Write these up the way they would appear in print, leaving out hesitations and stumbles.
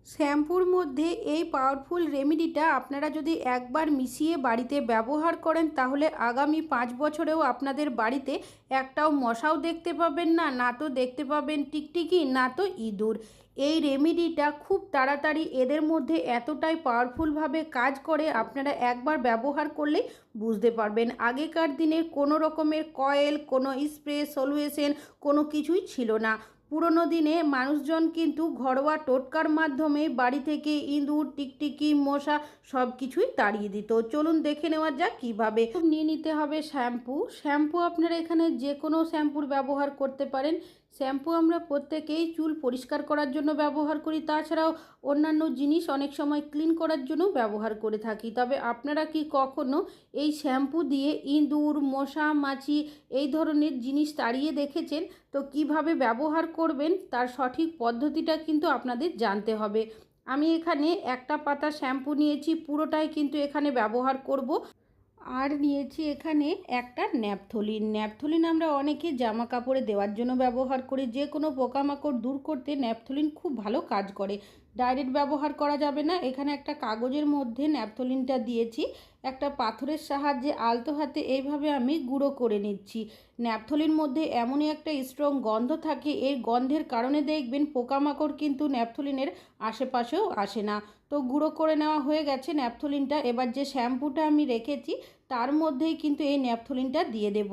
শ্যাম্পুর মধ্যে এই পাওয়ারফুল রেমেডিটা আপনারা যদি একবার মিশিয়ে বাড়িতে ব্যবহার করেন তাহলে আগামী 5 বছরেও আপনাদের বাড়িতে একটাও মশাও দেখতে পাবেন না, না তো দেখতে পাবেন টিকটিকি, না তো ইঁদুর। এই রেমেডিটা খুব তাড়াতাড়ি এদের মধ্যে এতটাই পাওয়ারফুলভাবে কাজ করে, আপনারা একবার ব্যবহার করলেই বুঝতে পারবেন। আগেকার দিনে কোনো রকমের কয়েল, কোনো স্প্রে, সলিউশন কোনো কিছুই ছিল না। পুরনো দিনে মানুষজন কিন্তু ঘরোয়া টোটকার মাধ্যমে বাড়ি থেকে ইঁদুর, টিকটিকি, মশা সব কিছুই তাড়িয়ে দিত। চলুন দেখে নেওয়া যাক কীভাবে। নিয়ে নিতে হবে শ্যাম্পু আপনারা এখানে যে কোনো শ্যাম্পুর ব্যবহার করতে পারেন। শ্যাম্পু আমরা প্রত্যেকেই চুল পরিষ্কার করার জন্য ব্যবহার করি, তাছাড়াও অন্যান্য জিনিস অনেক সময় ক্লিন করার জন্য ব্যবহার করে থাকি। তবে আপনারা কি কখনো এই শ্যাম্পু দিয়ে ইঁদুর, মশা, মাছি এই ধরনের জিনিস তাড়িয়ে দেখেছেন? তো কিভাবে ব্যবহার করবেন তার সঠিক পদ্ধতিটা কিন্তু আপনাদের জানতে হবে। আমি এখানে একটা পাতা শ্যাম্পু নিয়েছি, পুরোটাই কিন্তু এখানে ব্যবহার করব। আর নিয়েছি এখানে একটা ন্যাপথলিন আমরা অনেকে জামা কাপড়ে দেওয়ার জন্য ব্যবহার করি। যে কোনো পোকামাকড় দূর করতে ন্যাপথলিন খুব ভালো কাজ করে। ডাইরেক্ট ব্যবহার করা যাবে না। এখানে একটা কাগজের মধ্যে ন্যাপথলিনটা দিয়েছি, একটা পাথরের সাহায্যে আলতো হাতে এইভাবে আমি গুঁড়ো করে নিচ্ছি। ন্যাপথলিন মধ্যে এমনই একটা স্ট্রং গন্ধ থাকে, এই গন্ধের কারণে দেখবেন পোকামাকড় কিন্তু ন্যাপথলিনের আশেপাশেও আসে না। তো গুঁড়ো করে নেওয়া হয়ে গেছে ন্যাপথলিনটা। এবার যে শ্যাম্পুটা আমি রেখেছি তার মধ্যেই কিন্তু এই ন্যাপথলিনটা দিয়ে দেব।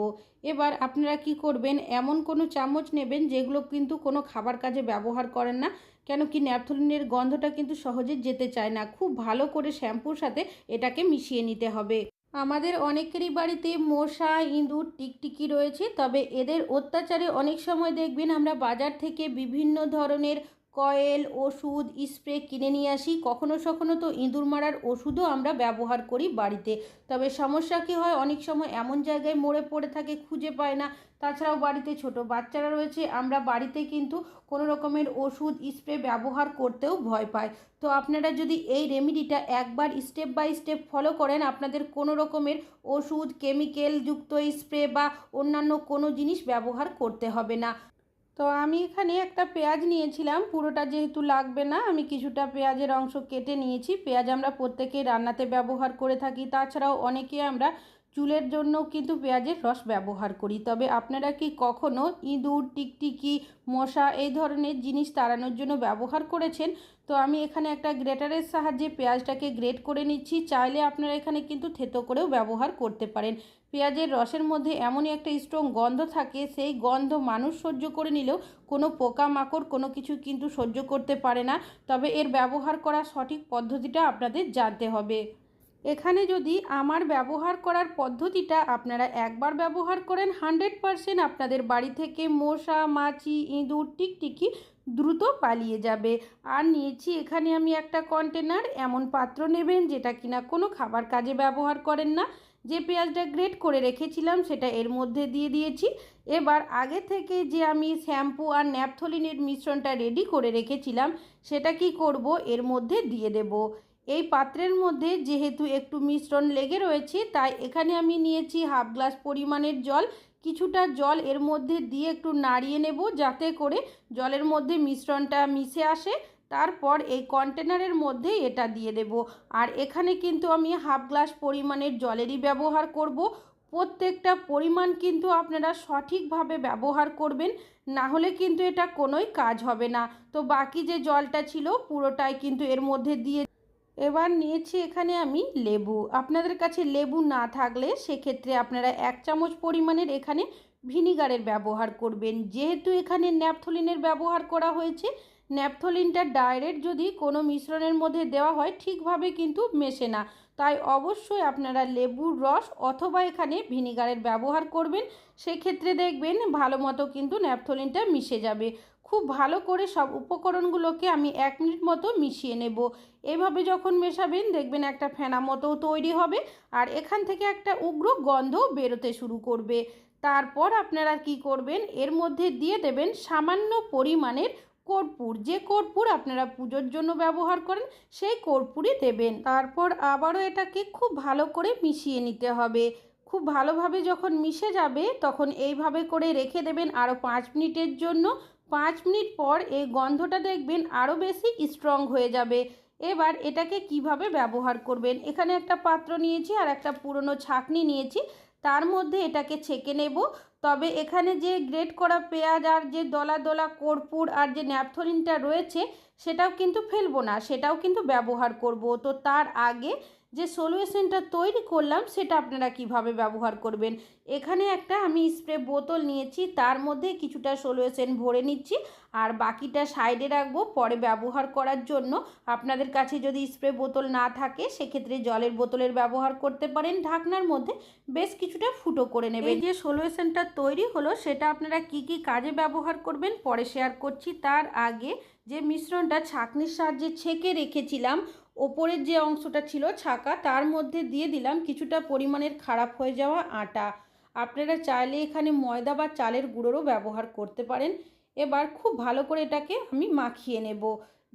এবার আপনারা কি করবেন, এমন কোনো চামচ নেবেন যেগুলো কিন্তু কোনো খাবার কাজে ব্যবহার করেন না, কেন কি ন্যাপথলিনের গন্ধটা কিন্তু সহজে যেতে চায় না। খুব ভালো করে শ্যাম্পুর সাথে এটাকে মিশিয়ে নিতে হবে। আমাদের অনেকেরই বাড়িতে মশা, ইঁদুর, টিকটিকি রয়েছে, তবে এদের অত্যাচারে অনেক সময় দেখবেন আমরা বাজার থেকে বিভিন্ন ধরনের কয়েল, ওষুধ, স্প্রে কিনে নিয়ে আসি। কখনো কখনো তো ইঁদুর মারার ওষুধও আমরা ব্যবহার করি বাড়িতে। তবে সমস্যা কী হয়, অনেক সময় এমন জায়গায় মরে পড়ে থাকে, খুঁজে পায় না। তাছাড়াও বাড়িতে ছোট বাচ্চারা রয়েছে, আমরা বাড়িতে কিন্তু কোনো রকমের ওষুধ, স্প্রে ব্যবহার করতেও ভয় পাই। তো আপনারা যদি এই রেমেডিটা একবার স্টেপ বাই স্টেপ ফলো করেন, আপনাদের কোনো রকমের ওষুধ, কেমিক্যাল যুক্ত স্প্রে বা অন্যান্য কোনো জিনিস ব্যবহার করতে হবে না। তো আমি এখানে একটা পেঁয়াজ নিয়েছিলাম, পুরোটা যেহেতু লাগবে না আমি কিছুটা পেঁয়াজের অংশ কেটে নিয়েছি। পেঁয়াজ আমরা প্রত্যেকেই রান্নাতে ব্যবহার করে থাকি, তাছাড়াও অনেকে আমরা চুলের জন্যও কিন্তু পেঁয়াজের রস ব্যবহার করি। তবে আপনারা কি কখনো ইঁদুর, টিকটিকি, মশা এই ধরনের জিনিস তাড়ানোর জন্য ব্যবহার করেছেন? তো আমি এখানে একটা গ্রেটারের সাহায্যে পেঁয়াজটাকে গ্রেট করে নিচ্ছি। চাইলে আপনারা এখানে কিন্তু থেতো করেও ব্যবহার করতে পারেন। পেঁয়াজের রসের মধ্যে এমনই একটা স্ট্রং গন্ধ থাকে, সেই গন্ধ মানুষ সহ্য করে নিলেও কোনো পোকামাকড় কোনো কিছু কিন্তু সহ্য করতে পারে না। তবে এর ব্যবহার করার সঠিক পদ্ধতিটা আপনাদের জানতে হবে। এখানে যদি আমার ব্যবহার করার পদ্ধতিটা আপনারা একবার ব্যবহার করেন, 100% আপনাদের বাড়ি থেকে মশা, মাছি, ইঁদুর, টিকটিকি দ্রুত পালিয়ে যাবে। আর নিয়েছি এখানে আমি একটা কন্টেনার। এমন পাত্র নেবেন যেটা কিনা কোনো খাবার কাজে ব্যবহার করেন না। যে পেঁয়াজটা গ্রেট করে রেখেছিলাম সেটা এর মধ্যে দিয়ে দিয়েছি। এবার আগে থেকে যে আমি শ্যাম্পু আর ন্যাপথলিনের মিশ্রণটা রেডি করে রেখেছিলাম সেটা কি করব, এর মধ্যে দিয়ে দেব। এই পাত্রের মধ্যে যেহেতু একটু মিশ্রণ লেগে রয়েছে, তাই এখানে আমি নিয়েছি হাফ গ্লাস পরিমাণের জল। কিছুটা জল এর মধ্যে দিয়ে একটু নাড়িয়ে নেব যাতে করে জলের মধ্যে মিশ্রণটা মিশে আসে। তারপর এই কন্টেনারের মধ্যে এটা দিয়ে দেব। আর এখানে কিন্তু আমি হাফ গ্লাস পরিমাণের জলেরই ব্যবহার করব। প্রত্যেকটা পরিমাণ কিন্তু আপনারা সঠিকভাবে ব্যবহার করবেন, না হলে কিন্তু এটা কোনোই কাজ হবে না। তো বাকি যে জলটা ছিল পুরোটাই কিন্তু এর মধ্যে দিয়ে। এবার নিয়েছি এখানে আমি লেবু। আপনাদের কাছে লেবু না থাকলে সেক্ষেত্রে আপনারা 1 চামচ পরিমাণের এখানে ভিনিগারের ব্যবহার করবেন। যেহেতু এখানে ন্যাপথলিনের ব্যবহার করা হয়েছে, ন্যাপথলিনটা ডাইরেক্ট যদি কোনো মিশ্রণের মধ্যে দেওয়া হয় ঠিকভাবে কিন্তু মেশে না, তাই অবশ্যই আপনারা লেবুর রস অথবা এখানে ভিনিগারের ব্যবহার করবেন। সেক্ষেত্রে দেখবেন ভালো মতো কিন্তু ন্যাপথলিনটা মিশে যাবে। খুব ভালো করে সব উপকরণগুলোকে আমি 1 মিনিট মতো মিশিয়ে নেব। এইভাবে যখন মেশাবেন দেখবেন একটা ফেনা মতো তৈরি হবে, আর এখান থেকে একটা উগ্র গন্ধ বেরোতে শুরু করবে। তারপর আপনারা কি করবেন, এর মধ্যে দিয়ে দেবেন সামান্য পরিমাণের কর্পূর। যে কর্পূর আপনারা পুজোর জন্য ব্যবহার করেন সেই কর্পূরই দেবেন। তারপর আবারও এটাকে খুব ভালো করে মিশিয়ে নিতে হবে। খুব ভালোভাবে যখন মিশে যাবে তখন এইভাবে করে রেখে দেবেন আরও 5 মিনিটের জন্য। 5 মিনিট পর এই গন্ধটা দেখবেন আরও বেশি স্ট্রং হয়ে যাবে। এবার এটাকে কিভাবে ব্যবহার করবেন, এখানে একটা পাত্র নিয়েছি আর একটা পুরনো ছাঁকনি নিয়েছি, তার মধ্যে এটাকে ছেঁকে নেব। তবে এখানে যে গ্রেট করা পেঁয়াজ আর যে দলা দলা কর্পূর আর যে ন্যাপথলিনটা রয়েছে সেটাও কিন্তু ফেলবো না, সেটাও কিন্তু ব্যবহার করব। তো তার আগে যে সলিউশনটা তৈরি করলাম সেটা আপনারা কিভাবে ব্যবহার করবেন, এখানে একটা আমি স্প্রে বোতল নিয়েছি, তার মধ্যে কিছুটা সলিউশন ভরে নিচ্ছি আর বাকিটা সাইডে রাখবো পরে ব্যবহার করার জন্য। আপনাদের কাছে যদি স্প্রে বোতল না থাকে সেক্ষেত্রে জলের বোতলের ব্যবহার করতে পারেন। ঢাকনার মধ্যে বেশ কিছুটা ফুটো করে নেবেন। এই যে সলিউশনটা তৈরি হলো সেটা আপনারা কি কি কাজে ব্যবহার করবেন পরে শেয়ার করছি। তার আগে যে মিশ্রণটা ছাঁকনির সাহায্যে ছেঁকে রেখেছিলাম, ওপরের যে অংশটা ছিল ছাঁকা তার মধ্যে দিয়ে দিলাম কিছুটা পরিমাণের খারাপ হয়ে যাওয়া আটা। আপনারা চাইলে এখানে ময়দা বা চালের গুঁড়োরও ব্যবহার করতে পারেন। এবার খুব ভালো করে এটাকে আমি মাখিয়ে নেব।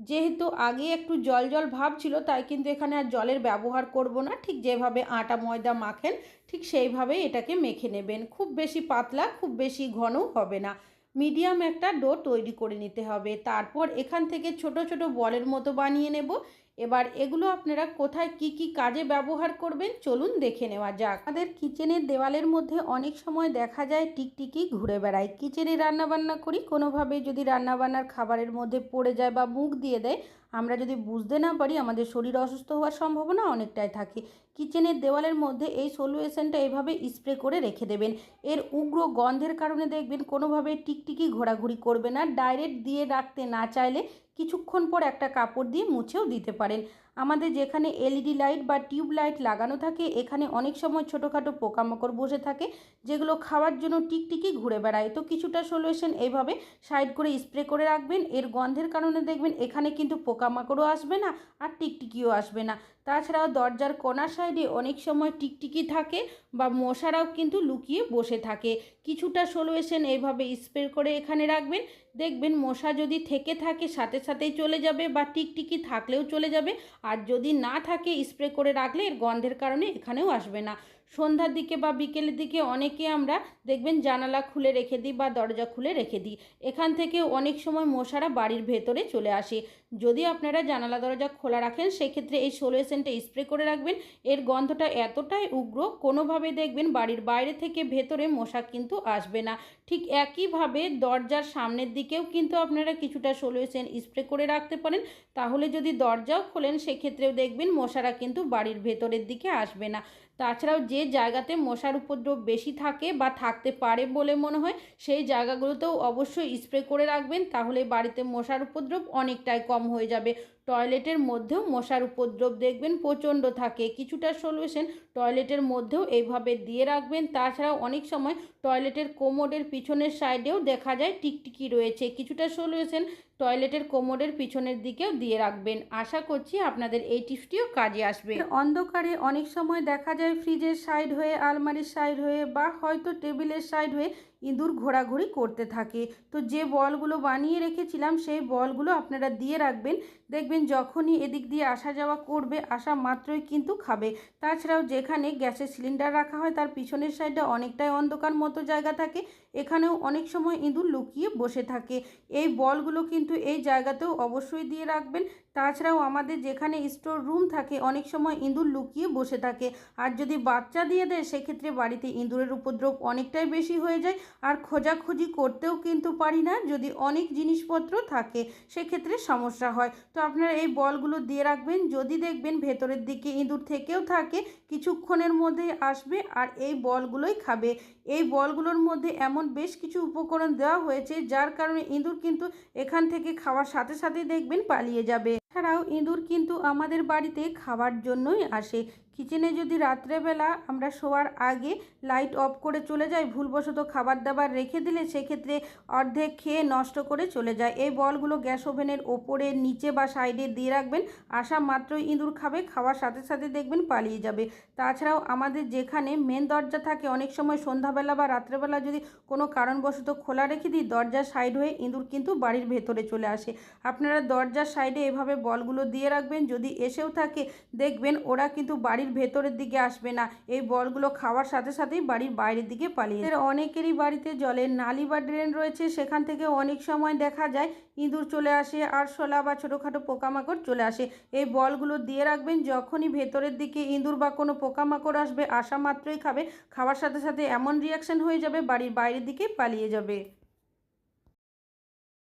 যেহেতু আগে একটু জল জল ভাব ছিল তাই কিন্তু এখানে আর জলের ব্যবহার করব না, ঠিক যেভাবে আটা ময়দা মাখেন ঠিক সেইভাবেই এটাকে মেখে নেবেন। খুব বেশি পাতলা খুব বেশি ঘনও হবে না, মিডিয়াম একটা ডো তৈরি করে নিতে হবে। তারপর এখান থেকে ছোট ছোট বলের মতো বানিয়ে নেব। এবার এগুলো আপনারা কোথায় কি কি কাজে ব্যবহার করবেন চলুন দেখে নেওয়া যাক। আমাদের কিচেনের দেওয়ালের মধ্যে অনেক সময় দেখা যায় টিকটিকি ঘুরে বেড়ায়। কিচেনে রান্নাবান্না করি, কোনোভাবে যদি রান্নাবান্নার খাবারের মধ্যে পড়ে যায় বা মুখ দিয়ে দেয়, আমরা যদি বুঝতে না পারি আমাদের শরীর অসুস্থ হওয়ার সম্ভাবনা অনেকটাই থাকে। কিচেনের দেওয়ালের মধ্যে এই সলিউশনটা এভাবে স্প্রে করে রেখে দেবেন। এর উগ্র গন্ধের কারণে দেখবেন কোনোভাবে টিকটিকি ঘোরাঘুরি করবে না। ডাইরেক্ট দিয়ে রাখতে না চাইলে কিছুক্ষণ পর একটা কাপড় দিয়ে মুছেও দিতে পারেন। আমাদের যেখানে এলইডি লাইট বা টিউব লাইট লাগানো থাকে এখানে অনেক সময় ছোটোখাটো পোকামাকড় বসে থাকে যেগুলো খাওয়ার জন্য টিকটিকি ঘুরে বেড়ায়। তো কিছুটা সলিউশন এইভাবে সাইড করে স্প্রে করে রাখবেন। এর গন্ধের কারণে দেখবেন এখানে কিন্তু পোকামাকড়ও আসবে না আর টিকটিকিও আসবে না। তাছাড়াও দরজার কোণার সাইডে অনেক সময় টিকটিকি থাকে বা মশারাও কিন্তু লুকিয়ে বসে থাকে। কিছুটা সলিউশন এইভাবে স্প্রে করে এখানে রাখবেন, দেখবেন মশা যদি থেকে থাকে সাথে সাথেই চলে যাবে বা টিকটিকি থাকলেও চলে যাবে। আর যদি না থাকে স্প্রে করে রাখলে এর গন্ধের কারণে এখানেও আসবে না। সন্ধ্যার দিকে বা বিকেলের দিকে অনেকে আমরা দেখবেন জানালা খুলে রেখে দিই বা দরজা খুলে রেখে দিই, এখান থেকে অনেক সময় মশারা বাড়ির ভেতরে চলে আসে। যদি আপনারা জানালা দরজা খোলা রাখেন সেক্ষেত্রে এই সলিউশনটা স্প্রে করে রাখবেন। এর গন্ধটা এতটাই উগ্র কোনোভাবে দেখবেন বাড়ির বাইরে থেকে ভেতরে মশা কিন্তু আসবে না। ঠিক একইভাবে দরজার সামনের দিকেও কিন্তু আপনারা কিছুটা সলিউশন স্প্রে করে রাখতে পারেন, তাহলে যদি দরজাও খোলেন সেক্ষেত্রেও দেখবেন মশারা কিন্তু বাড়ির ভেতরের দিকে আসবে না। তাছাড়াও যে জায়গাতে মশার উপদ্রব বেশি থাকে বা থাকতে পারে বলে মনে হয় সেই জায়গাগুলোতেও অবশ্যই স্প্রে করে রাখবেন, তাহলে বাড়িতে মশার উপদ্রব অনেকটাই কম হয়ে যাবে। টয়লেটের মধ্যেও মশার উপদ্রব দেখবেন প্রচণ্ড থাকে, কিছুটা সলিউশন টয়লেটের মধ্যেও এইভাবে দিয়ে রাখবেন। তাছাড়াও অনেক সময় টয়লেটের কোমোডের পিছনের সাইডেও দেখা যায় টিকটিকি রয়েছে, কিছুটা সলিউশন টয়লেটের কোমোডের পিছনের দিকেও দিয়ে রাখবেন। আশা করছি আপনাদের এই টিপসটিও কাজে আসবে। অন্ধকারে অনেক সময় দেখা যায় ফ্রিজের সাইড হয়ে আলমারির সাইড হয়ে বা হয়তো টেবিলের সাইড হয়ে ইঁদুর ঘোরাঘুরি করতে থাকে। তো যে বলগুলো বানিয়ে রেখেছিলাম সেই বলগুলো আপনারা দিয়ে রাখবেন, দেখবেন যখনই এদিক দিয়ে আসা যাওয়া করবে আসা মাত্রই কিন্তু খাবে। তাছাড়াও যেখানে গ্যাসের সিলিন্ডার রাখা হয় তার পিছনের সাইডে অনেকটাই অন্ধকার মতো জায়গা থাকে, এখানেও অনেক সময় ইঁদুর লুকিয়ে বসে থাকে। এই বলগুলো কিন্তু এই জায়গাতেও অবশ্যই দিয়ে রাখবেন। তাছাড়াও আমাদের যেখানে স্টোর রুম থাকে অনেক সময় ইঁদুর লুকিয়ে বসে থাকে, আর যদি বাচ্চা দিয়ে দেয় সেক্ষেত্রে বাড়িতে ইঁদুরের উপদ্রব অনেকটাই বেশি হয়ে যায় আর খোঁজাখুঁজি করতেও কিন্তু পারি না, যদি অনেক জিনিসপত্র থাকে সেক্ষেত্রে সমস্যা হয়। তো আপনারা এই বলগুলো দিয়ে রাখবেন, যদি দেখবেন ভেতরের দিকে ইঁদুর থেকেও থাকে কিছুক্ষণের মধ্যেই আসবে আর এই বলগুলোই খাবে। এই বলগুলোর মধ্যে এমন বেশ কিছু উপকরণ দেওয়া হয়েছে যার কারণে ইঁদুর কিন্তু এখান থেকে খাওয়ার সাথে সাথে দেখবেন পালিয়ে যাবে। এছাড়াও ইঁদুর কিন্তু আমাদের বাড়িতে খাওয়ার জন্যই আসে। কিচেনে যদি রাত্রেবেলা আমরা শোয়ার আগে লাইট অফ করে চলে যাই, ভুলবশত খাবার দাবার রেখে দিলে সেক্ষেত্রে অর্ধেক খেয়ে নষ্ট করে চলে যায়। এই বলগুলো গ্যাস ওভেনের ওপরে নিচে বা সাইডে দিয়ে রাখবেন, আসা মাত্রই ইঁদুর খাবে, খাওয়ার সাথে সাথে দেখবেন পালিয়ে যাবে। তাছাড়াও আমাদের যেখানে মেন দরজা থাকে অনেক সময় সন্ধ্যাবেলা বা রাত্রেবেলা যদি কোনো কারণবশত খোলা রেখে দিই দরজার সাইড হয়ে ইঁদুর কিন্তু বাড়ির ভেতরে চলে আসে। আপনারা দরজার সাইডে এভাবে বলগুলো দিয়ে রাখবেন, যদি এসেও থাকে দেখবেন ওরা কিন্তু বাড়ির বাড়ির ভেতরের দিকে আসবে না। এই বলগুলো খাওয়ার সাথে সাথেই বাড়ির বাইরের দিকে পালিয়ে যাবে। অনেকেরই বাড়িতে জলের নালি বা ড্রেন রয়েছে, সেখান থেকে অনেক সময় দেখা যায় ইঁদুর চলে আসে, আরশোলা বা ছোটোখাটো পোকামাকড় চলে আসে। এই বলগুলো দিয়ে রাখবেন, যখনই ভেতরের দিকে ইঁদুর বা কোনো পোকামাকড় আসবে, আসা মাত্রই খাবে, খাওয়ার সাথে সাথে এমন রিয়াকশন হয়ে যাবে বাড়ির বাইরের দিকে পালিয়ে যাবে।